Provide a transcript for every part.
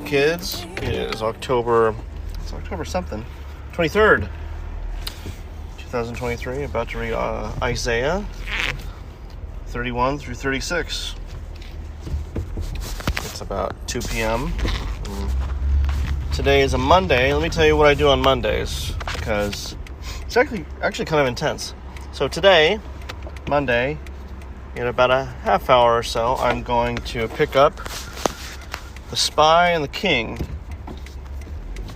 kids? It is October something, 23rd, 2023. About to read Isaiah 31 through 36. It's about 2 p.m. Today is a Monday. Let me tell you what I do on Mondays, because it's actually kind of intense. So today, Monday, in about a half hour or so, I'm going to pick up the Spy and the King.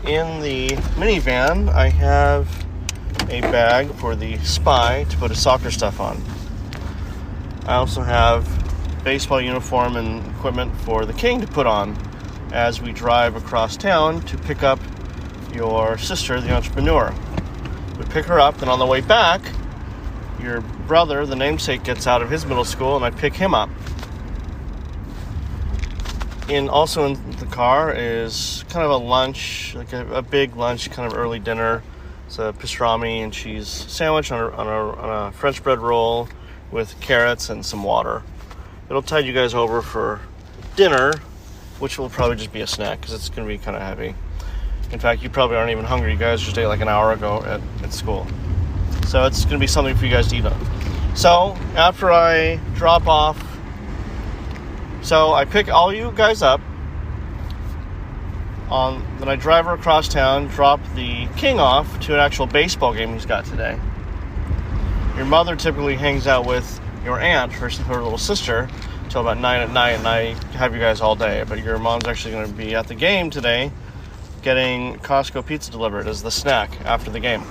In the minivan, I have a bag for the Spy to put his soccer stuff on. I also have baseball uniform and equipment for the King to put on as we drive across town to pick up your sister, the entrepreneur. We pick her up, and on the way back, your brother, the namesake, gets out of his middle school, and I pick him up. Also in the car is kind of a lunch, like a big lunch, kind of early dinner. It's a pastrami and cheese sandwich on a French bread roll with carrots and some water. It'll tide you guys over for dinner, which will probably just be a snack because it's going to be kind of heavy. In fact, you probably aren't even hungry. You guys just ate like an hour ago at school. So it's going to be something for you guys to eat on. So after I drop off, I pick all you guys up. Then I drive her across town, drop the King off to an actual baseball game he's got today. Your mother typically hangs out with your aunt, her little sister, till about 9 at night, and I have you guys all day. But your mom's actually going to be at the game today, getting Costco pizza delivered as the snack after the game.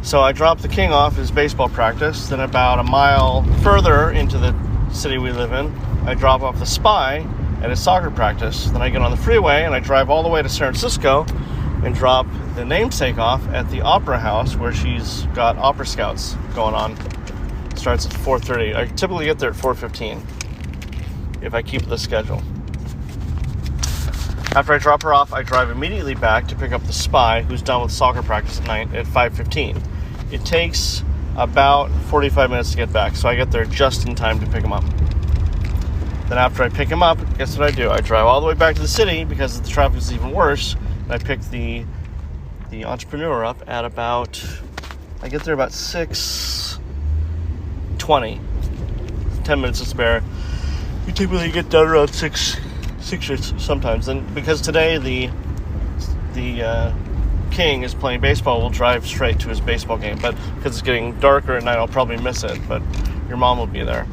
So I drop the King off his baseball practice. Then about a mile further into the city we live in, I drop off the Spy at his soccer practice. Then I get on the freeway and I drive all the way to San Francisco and drop the namesake off at the Opera House, where she's got Opera Scouts going on. It starts at 4:30. I typically get there at 4:15 if I keep the schedule. After I drop her off, I drive immediately back to pick up the Spy, who's done with soccer practice at 5:15. It takes about 45 minutes to get back, so I get there just in time to pick him up. Then after I pick him up, guess what I do? I drive all the way back to the city because the traffic is even worse, and I pick the entrepreneur up at I get there about 6:20. 10 minutes to spare. You typically get done around 6 sometimes. And because today the King is playing baseball, we'll drive straight to his baseball game. But because it's getting darker at night, I'll probably miss it. But your mom will be there.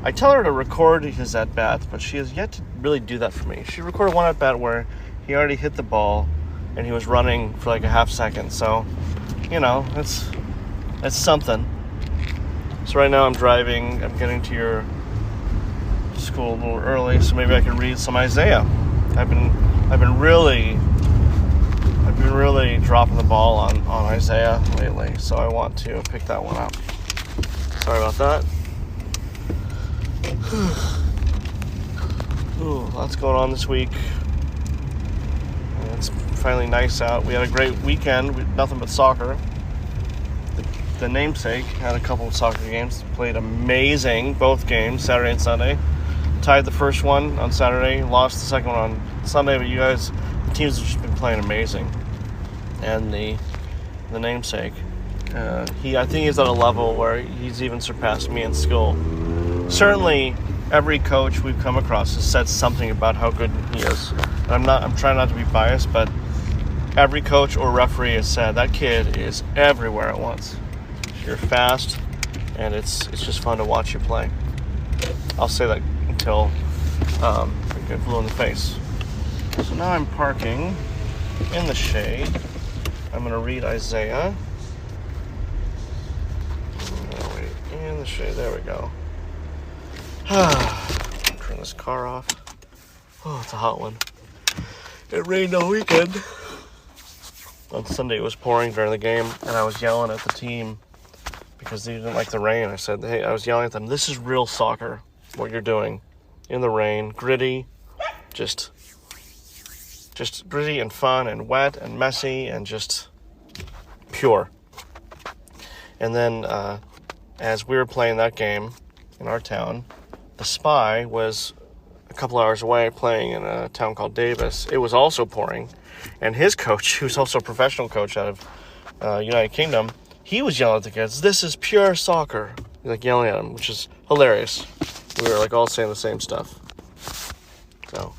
I tell her to record his at-bats, but she has yet to really do that for me. She recorded one at-bat where he already hit the ball and he was running for like a half second. So, that's something. So right now I'm driving. I'm getting to your school a little early, so maybe I can read some Isaiah. I've been really dropping the ball on Isaiah lately, so I want to pick that one up. Sorry about that. Ooh, lots going on this week. It's finally nice out. We had a great weekend. Nothing but soccer. The namesake had a couple of soccer games. Played amazing, both games, Saturday and Sunday. Tied the first one on Saturday, lost the second one on Sunday, but you guys, the teams have just been playing amazing. And the namesake, I think he's at a level where he's even surpassed me in skill. Certainly, every coach we've come across has said something about how good he is. And I'm trying not to be biased, but every coach or referee has said that kid is everywhere at once. You're fast, and it's just fun to watch you play. I'll say that until I get blue in the face. So now I'm parking in the shade. I'm going to read Isaiah. In the shade, there we go. Turn this car off. Oh, it's a hot one. It rained all weekend. On Sunday it was pouring during the game, and I was yelling at the team because they didn't like the rain. I was yelling at them, this is real soccer, what you're doing. In the rain, gritty, just gritty and fun and wet and messy and just pure. And then as we were playing that game in our town, the Spy was a couple hours away playing in a town called Davis, it was also pouring. And his coach, who's also a professional coach out of United Kingdom, he was yelling at the kids, "This is pure soccer." Like yelling at them, which is hilarious. We were like all saying the same stuff. So.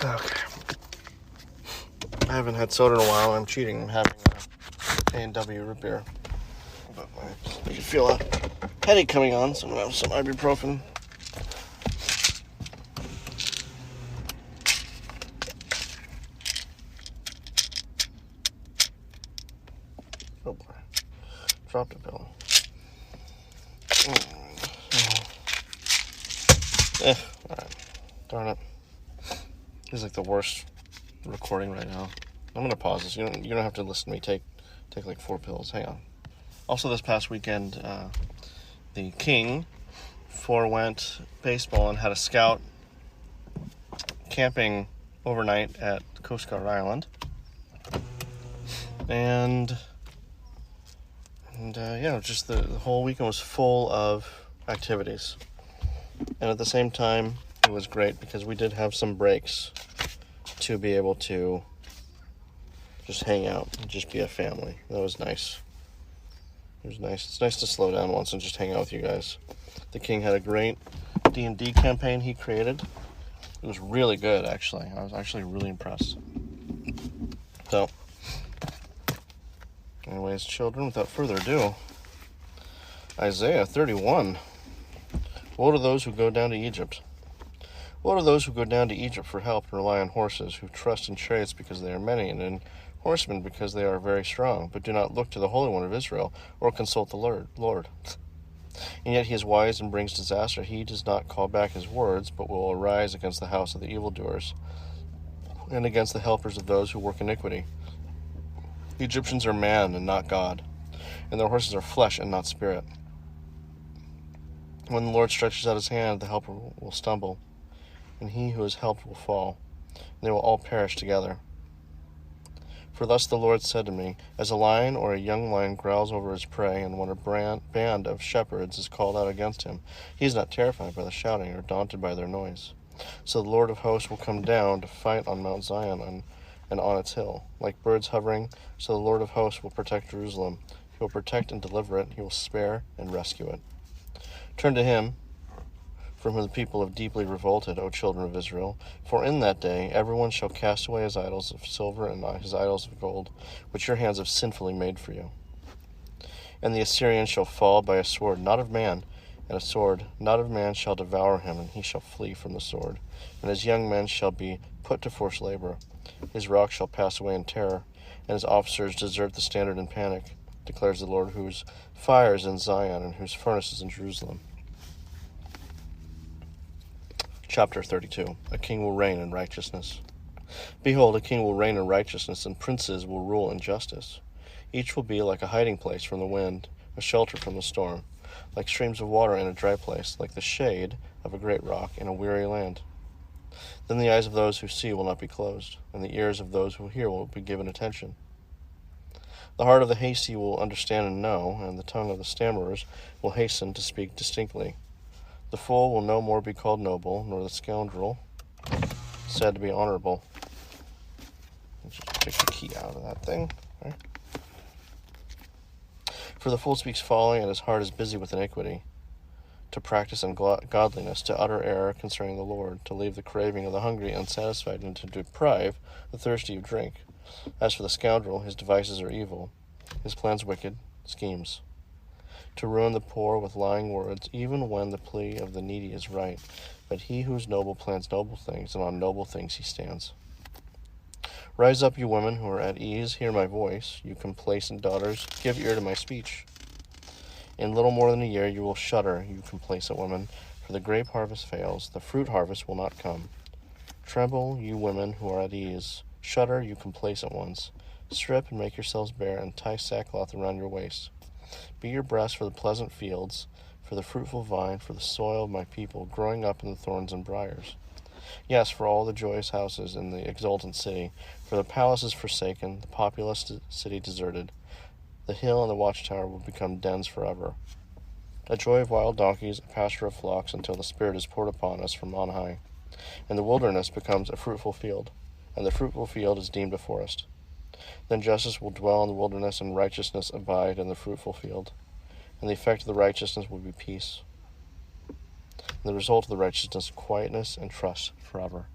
Okay. I haven't had soda in a while. I'm cheating. I'm having A&W root beer. But I can feel a headache coming on, so I'm going to have some ibuprofen. Oh boy. Dropped a pill. Alright. Darn it. This is like the worst recording right now. I'm going to pause this. You don't have to listen to me take like 4 pills. Hang on. Also, this past weekend, the King forewent baseball and had a scout camping overnight at Coast Guard Island. And just the whole weekend was full of activities. And at the same time, it was great because we did have some breaks to be able to just hang out and just be a family. That was nice. It was nice. It's nice to slow down once and just hang out with you guys. The King had a great D&D campaign he created. It was really good, actually. I was actually really impressed. So, anyways, children, without further ado, Isaiah 31. Woe to those who go down to Egypt. Woe to those who go down to Egypt for help and rely on horses, who trust in chariots because they are many, and in horsemen because they are very strong, but do not look to the Holy One of Israel, or consult the Lord. And yet he is wise and brings disaster. He does not call back his words, but will arise against the house of the evildoers, and against the helpers of those who work iniquity. The Egyptians are man and not God, and their horses are flesh and not spirit. When the Lord stretches out his hand, the helper will stumble, and he who is helped will fall, and they will all perish together. For thus the Lord said to me, as a lion or a young lion growls over his prey, and when a band of shepherds is called out against him, he is not terrified by the shouting or daunted by their noise. So the Lord of hosts will come down to fight on Mount Zion and on its hill. Like birds hovering, so the Lord of hosts will protect Jerusalem. He will protect and deliver it. He will spare and rescue it. Turn to him, from whom the people have deeply revolted, O children of Israel. For in that day everyone shall cast away his idols of silver and his idols of gold, which your hands have sinfully made for you. And the Assyrian shall fall by a sword not of man, and a sword not of man shall devour him, and he shall flee from the sword. And his young men shall be put to forced labor. His rock shall pass away in terror, and his officers desert the standard in panic, declares the Lord, whose fire is in Zion, and whose furnace is in Jerusalem. Chapter 32. A king will reign in righteousness. Behold, a king will reign in righteousness, and princes will rule in justice. Each will be like a hiding place from the wind, a shelter from the storm, like streams of water in a dry place, like the shade of a great rock in a weary land. Then the eyes of those who see will not be closed, and the ears of those who hear will be given attention. The heart of the hasty will understand and know, and the tongue of the stammerers will hasten to speak distinctly. The fool will no more be called noble, nor the scoundrel said to be honorable. Let's just take the key out of that thing. Right? For the fool speaks folly, and his heart is busy with iniquity, to practice ungodliness, to utter error concerning the Lord, to leave the craving of the hungry unsatisfied, and to deprive the thirsty of drink. As for the scoundrel, his devices are evil, his plans wicked schemes, to ruin the poor with lying words, even when the plea of the needy is right. But he who is noble plans noble things, and on noble things he stands. Rise up, you women who are at ease, hear my voice. You complacent daughters, give ear to my speech. In little more than a year you will shudder, you complacent women, for the grape harvest fails, the fruit harvest will not come. Tremble, you women who are at ease. Shudder, you complacent ones. Strip and make yourselves bare, and tie sackcloth around your waist. Be your breast for the pleasant fields, for the fruitful vine, for the soil of my people, growing up in the thorns and briars. Yes, for all the joyous houses in the exultant city, for the palace is forsaken, the populous city deserted. The hill and the watchtower will become dens forever. A joy of wild donkeys, a pasture of flocks, until the Spirit is poured upon us from on high. And the wilderness becomes a fruitful field, and the fruitful field is deemed a forest. Then justice will dwell in the wilderness, and righteousness abide in the fruitful field. And the effect of the righteousness will be peace. And the result of the righteousness, quietness and trust forever.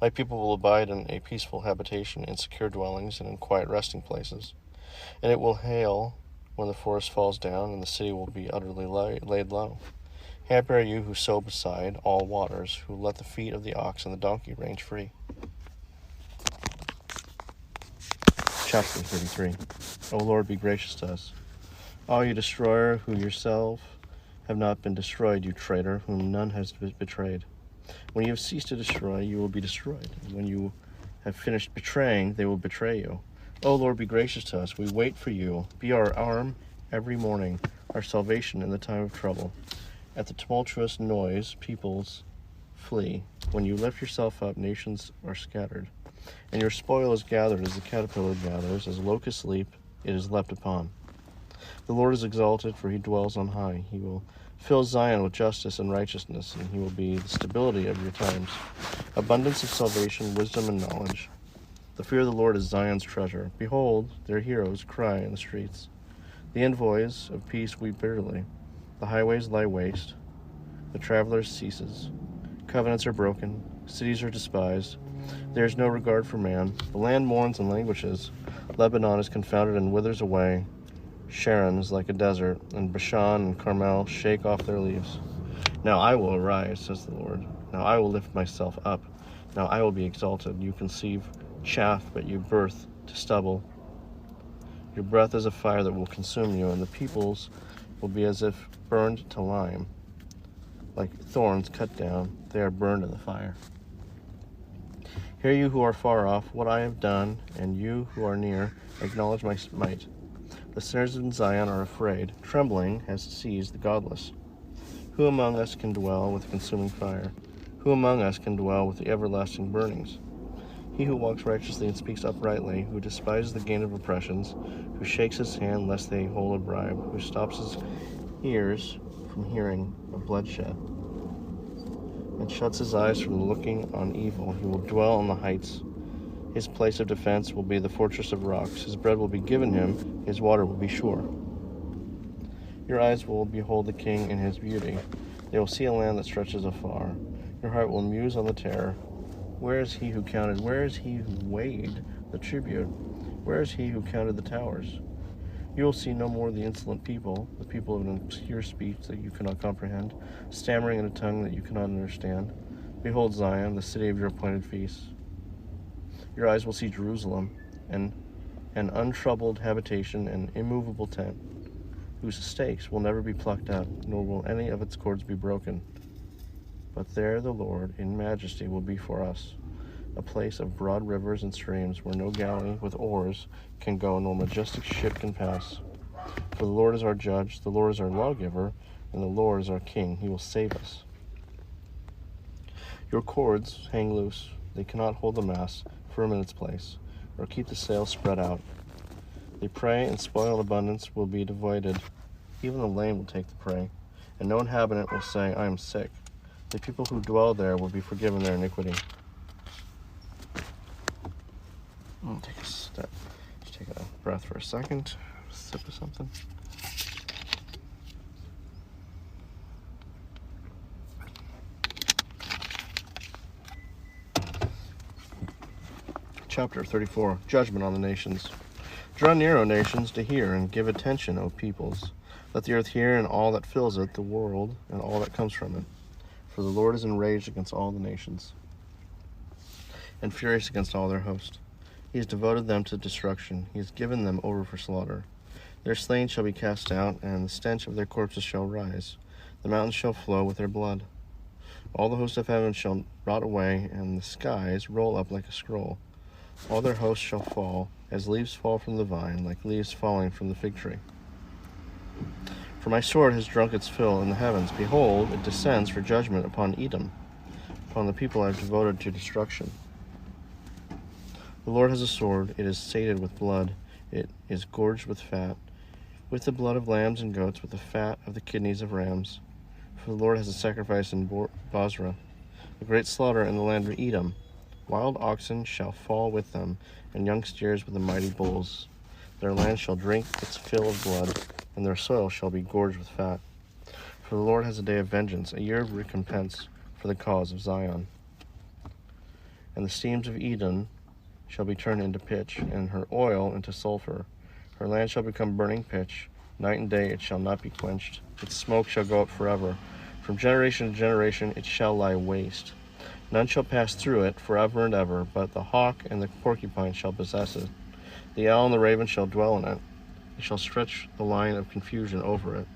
My people will abide in a peaceful habitation, in secure dwellings, and in quiet resting places. And it will hail when the forest falls down, and the city will be utterly laid low. Happy are you who sow beside all waters, who let the feet of the ox and the donkey range free. Chapter 33. O Lord, be gracious to us. O you destroyer, who yourself have not been destroyed, you traitor, whom none has betrayed. When you have ceased to destroy, you will be destroyed. And when you have finished betraying, they will betray you. O Lord, be gracious to us. We wait for you. Be our arm every morning, our salvation in the time of trouble. At the tumultuous noise, peoples flee. When you lift yourself up, nations are scattered. And your spoil is gathered as the caterpillar gathers, as locusts leap, it is leapt upon. The Lord is exalted, for he dwells on high. He will fill Zion with justice and righteousness, and he will be the stability of your times. Abundance of salvation, wisdom, and knowledge. The fear of the Lord is Zion's treasure. Behold, their heroes cry in the streets. The envoys of peace weep bitterly. The highways lie waste. The traveler ceases. Covenants are broken. Cities are despised. There is no regard for man. The land mourns and languishes. Lebanon is confounded and withers away. Sharon is like a desert, and Bashan and Carmel shake off their leaves. Now I will arise, says the Lord. Now I will lift myself up. Now I will be exalted. You conceive chaff, but you birth to stubble. Your breath is a fire that will consume you, and the peoples will be as if burned to lime. Like thorns cut down, they are burned in the fire. Hear you who are far off what I have done, and you who are near, acknowledge my might. The sinners in Zion are afraid. Trembling has seized the godless. Who among us can dwell with consuming fire? Who among us can dwell with the everlasting burnings? He who walks righteously and speaks uprightly, who despises the gain of oppressions, who shakes his hand lest they hold a bribe, who stops his ears from hearing of bloodshed, and shuts his eyes from looking on evil. He will dwell on the heights. His place of defense will be the fortress of rocks. His bread will be given him. His water will be sure. Your eyes will behold the king in his beauty. They will see a land that stretches afar. Your heart will muse on the terror. Where is he who counted? Where is he who weighed the tribute? Where is he who counted the towers? You will see no more the insolent people, the people of an obscure speech that you cannot comprehend, stammering in a tongue that you cannot understand. Behold Zion, the city of your appointed feasts. Your eyes will see Jerusalem, an untroubled habitation, an immovable tent, whose stakes will never be plucked up, nor will any of its cords be broken. But there the Lord in majesty will be for us, a place of broad rivers and streams, where no galley with oars can go, nor majestic ship can pass. For the Lord is our judge, the Lord is our lawgiver, and the Lord is our king. He will save us. Your cords hang loose. They cannot hold the mast firm in its place, or keep the sails spread out. They prey and spoil abundance will be divided. Even the lame will take the prey, and no inhabitant will say, I am sick. The people who dwell there will be forgiven their iniquity. Take a step. Just take a breath for a second. Sip of something. Chapter 34. Judgment on the nations. Draw near, O nations, to hear, and give attention, O peoples. Let the earth hear, and all that fills it, the world, and all that comes from it. For the Lord is enraged against all the nations, and furious against all their host. He has devoted them to destruction. He has given them over for slaughter. Their slain shall be cast out, and the stench of their corpses shall rise. The mountains shall flow with their blood. All the host of heaven shall rot away, and the skies roll up like a scroll. All their hosts shall fall, as leaves fall from the vine, like leaves falling from the fig tree. For my sword has drunk its fill in the heavens. Behold, it descends for judgment upon Edom, upon the people I have devoted to destruction. The Lord has a sword, it is sated with blood, it is gorged with fat, with the blood of lambs and goats, with the fat of the kidneys of rams. For the Lord has a sacrifice in Bozrah, a great slaughter in the land of Edom. Wild oxen shall fall with them, and young steers with the mighty bulls. Their land shall drink its fill of blood, and their soil shall be gorged with fat. For the Lord has a day of vengeance, a year of recompense for the cause of Zion. And the steams of Edom shall be turned into pitch, and her oil into sulfur. Her land shall become burning pitch. Night and day it shall not be quenched. Its smoke shall go up forever. From generation to generation it shall lie waste. None shall pass through it forever and ever, but the hawk and the porcupine shall possess it. The owl and the raven shall dwell in it. They shall stretch the line of confusion over it.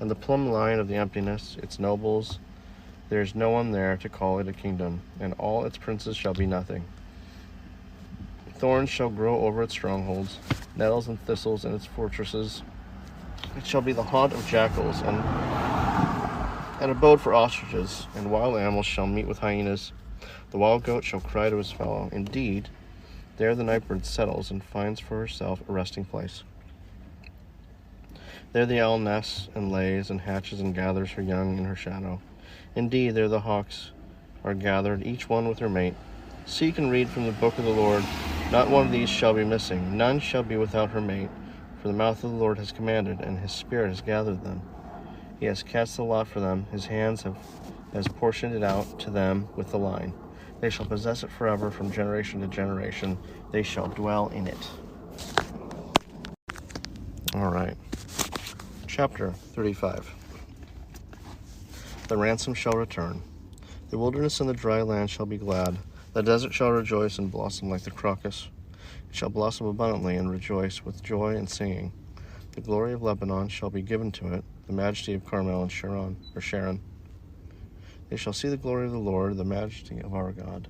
And the plumb line of the emptiness, its nobles, there is no one there to call it a kingdom, and all its princes shall be nothing. Thorns shall grow over its strongholds, nettles and thistles in its fortresses. It shall be the haunt of jackals, and an abode for ostriches, and wild animals shall meet with hyenas. The wild goat shall cry to his fellow. Indeed, there the night bird settles and finds for herself a resting place. There the owl nests and lays and hatches and gathers her young in her shadow. Indeed, there the hawks are gathered, each one with her mate. Seek and read from the book of the Lord. Not one of these shall be missing. None shall be without her mate. For the mouth of the Lord has commanded, and his spirit has gathered them. He has cast the lot for them. His hands has portioned it out to them with the line. They shall possess it forever, from generation to generation. They shall dwell in it. All right. Chapter 35. The ransom shall return. The wilderness and the dry land shall be glad. The desert shall rejoice and blossom like the crocus. It shall blossom abundantly and rejoice with joy and singing. The glory of Lebanon shall be given to it, the majesty of Carmel and Sharon. They shall see the glory of the Lord, the majesty of our God.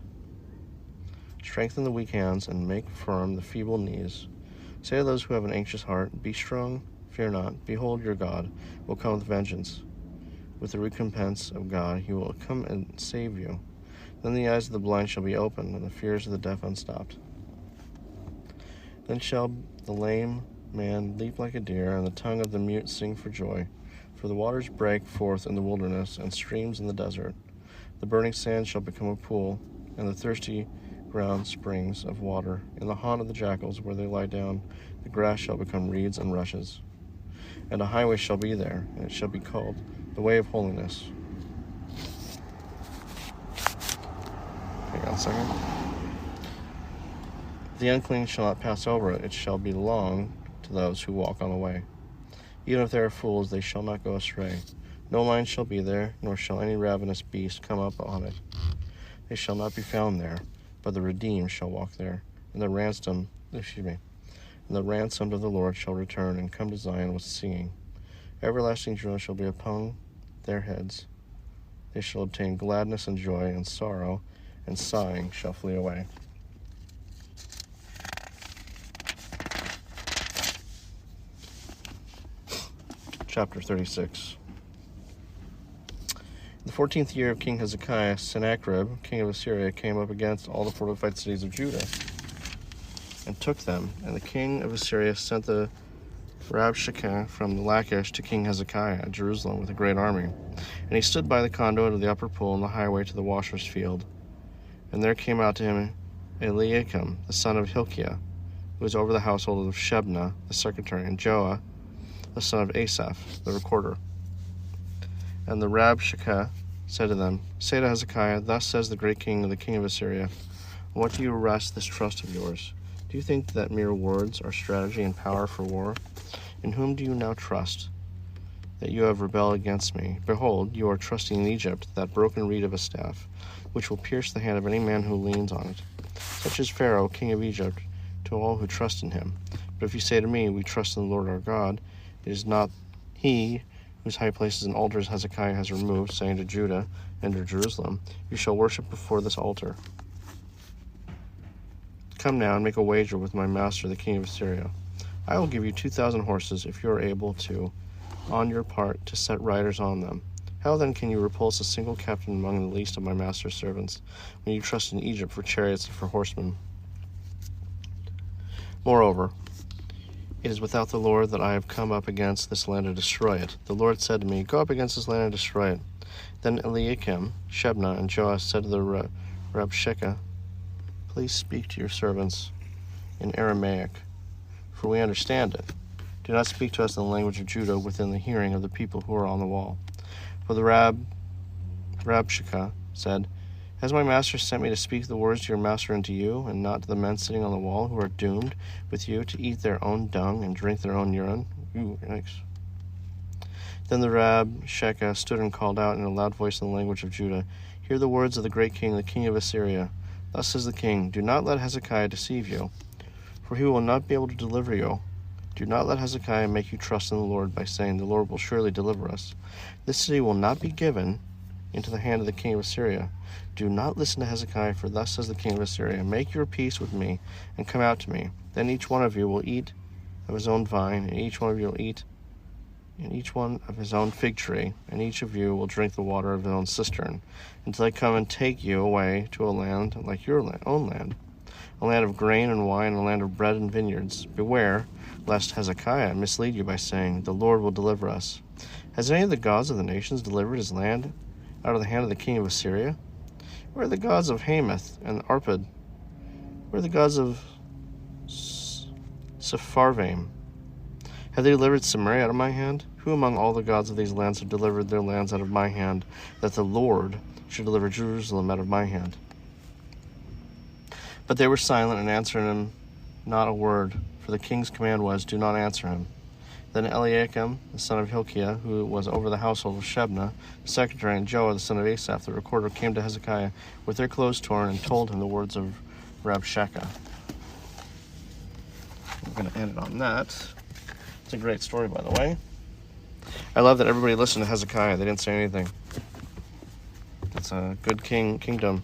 Strengthen the weak hands and make firm the feeble knees. Say to those who have an anxious heart, be strong, fear not. Behold, your God will come with vengeance. With the recompense of God, he will come and save you. Then the eyes of the blind shall be opened, and the ears of the deaf unstopped. Then shall the lame man leap like a deer, and the tongue of the mute sing for joy. For the waters break forth in the wilderness, and streams in the desert. The burning sand shall become a pool, and the thirsty ground springs of water. In the haunt of the jackals, where they lie down, the grass shall become reeds and rushes. And a highway shall be there, and it shall be called the way of holiness. Hang on a second. The unclean shall not pass over it. It shall belong to those who walk on the way. Even if they are fools, they shall not go astray. No lion shall be there, nor shall any ravenous beast come up on it. They shall not be found there, but the redeemed shall walk there. And the ransomed of the Lord shall return and come to Zion with singing. Everlasting joy shall be upon their heads. They shall obtain gladness and joy, and sorrow and sighing shall flee away. Chapter 36. In the 14th year of King Hezekiah, Sennacherib, king of Assyria, came up against all the fortified cities of Judah and took them. And the king of Assyria sent the Rabshakeh from Lachish to King Hezekiah at Jerusalem with a great army. And he stood by the conduit of the upper pool on the highway to the washer's field. And there came out to him Eliakim, the son of Hilkiah, who was over the household of Shebna, the secretary, and Joah, the son of Asaph, the recorder. And the Rabshakeh said to them, Say to Hezekiah, Thus says the great king, the king of Assyria, On what do you rest this trust of yours? Do you think that mere words are strategy and power for war? In whom do you now trust, that you have rebelled against me? Behold, you are trusting in Egypt, that broken reed of a staff, which will pierce the hand of any man who leans on it. Such is Pharaoh, king of Egypt, to all who trust in him. But if you say to me, We trust in the Lord our God, it is not he whose high places and altars Hezekiah has removed, saying to Judah and to Jerusalem, You shall worship before this altar. Come now and make a wager with my master, the king of Assyria. I will give you 2,000 horses if you are able to, on your part, to set riders on them. How then can you repulse a single captain among the least of my master's servants, when you trust in Egypt for chariots and for horsemen? Moreover, it is without the Lord that I have come up against this land to destroy it. The Lord said to me, Go up against this land and destroy it. Then Eliakim, Shebna, and Joash said to the Rabshakeh, Please speak to your servants in Aramaic, for we understand it. Do not speak to us in the language of Judah within the hearing of the people who are on the wall. For the Rabshakeh said, Has my master sent me to speak the words to your master and to you, and not to the men sitting on the wall who are doomed with you to eat their own dung and drink their own urine? Ooh, yikes. Then the Rabshakeh stood and called out in a loud voice in the language of Judah, Hear the words of the great king, the king of Assyria. Thus says the king, Do not let Hezekiah deceive you, for he will not be able to deliver you. Do not let Hezekiah make you trust in the Lord by saying, The Lord will surely deliver us. This city will not be given into the hand of the king of Assyria. Do not listen to Hezekiah, for thus says the king of Assyria, Make your peace with me, and come out to me. Then each one of you will eat of his own vine, and each one of you will eat in each one of his own fig tree, and each of you will drink the water of his own cistern, until I come and take you away to a land like your own land, a land of grain and wine, a land of bread and vineyards. Beware, lest Hezekiah mislead you by saying, The Lord will deliver us. Has any of the gods of the nations delivered his land out of the hand of the king of Assyria? Where are the gods of Hamath and Arpad? Where are the gods of Sepharvaim? Have they delivered Samaria out of my hand? Who among all the gods of these lands have delivered their lands out of my hand, that the Lord should deliver Jerusalem out of my hand? But they were silent and answered him not a word, for the king's command was, Do not answer him. Then Eliakim, the son of Hilkiah, who was over the household of Shebna, the secretary, and Joah, the son of Asaph, the recorder, came to Hezekiah with their clothes torn and told him the words of Rabshakeh. I'm going to end it on that. It's a great story, by the way. I love that everybody listened to Hezekiah. They didn't say anything. It's a good kingdom.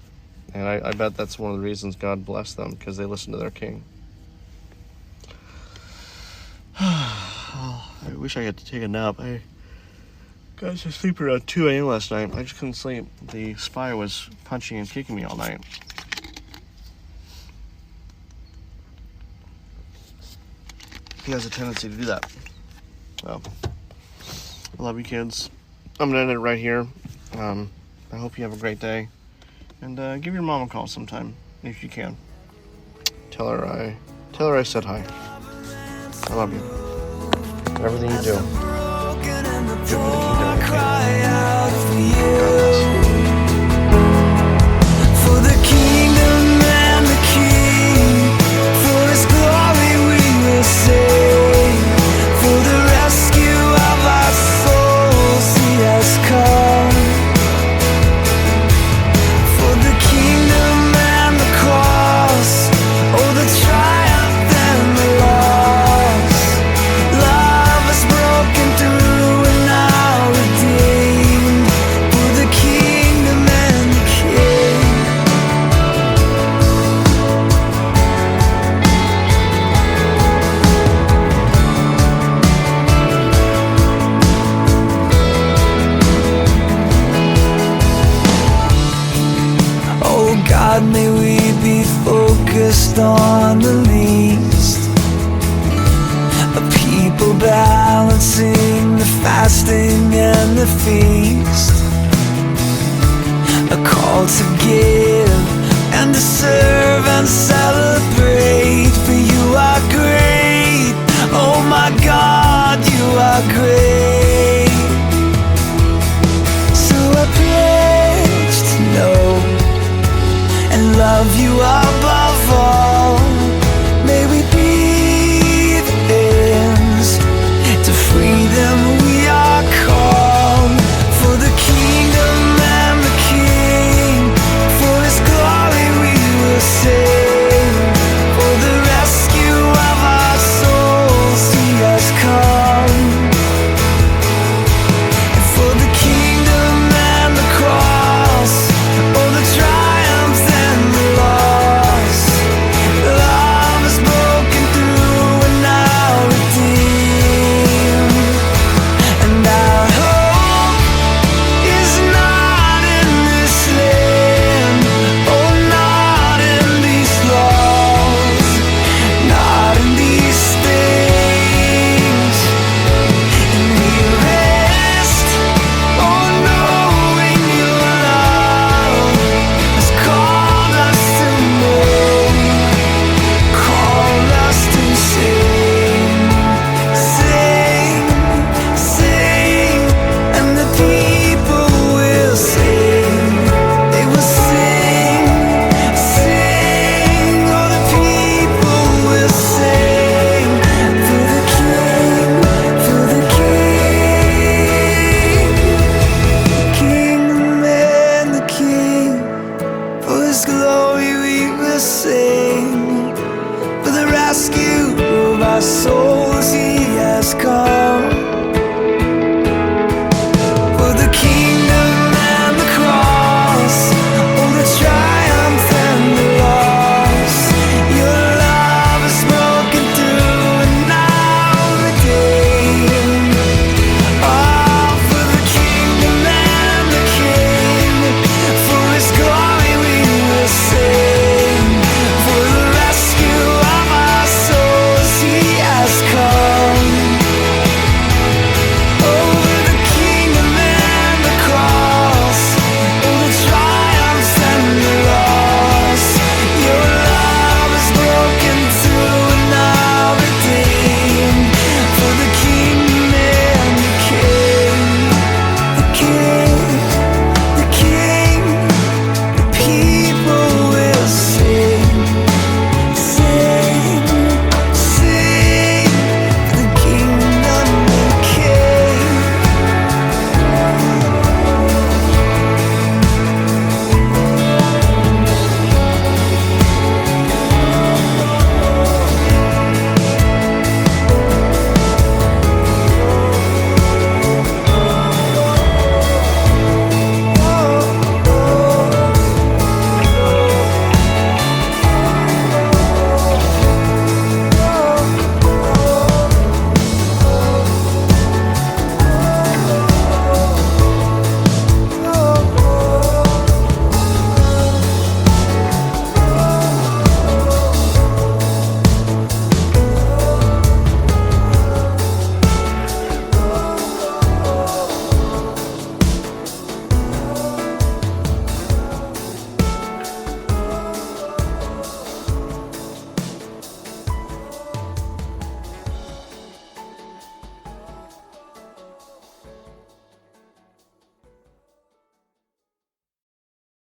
And I bet that's one of the reasons God blessed them, because they listened to their king. I wish I had to take a nap. I got to sleep around 2 a.m. last night. I just couldn't sleep. The spy was punching and kicking me all night. He has a tendency to do that. Well, I love you, kids. I'm going to end it right here. I hope you have a great day. And give your mom a call sometime, if you can. Tell her I said hi. I love you. Everything you do. Do for the kingdom of God. For the kingdom and the king, for his glory we will sing. For the rescue of our souls he has come. For the kingdom and the cross, oh the triumph and the loss. Love has broken through and now redeemed. For the kingdom and the king. Oh God, may we be focused on the least. A people balancing the fasting and the feast. A call to give and to serve and celebrate. For you are great, oh my God, you are great. So I pledge to know and love you all.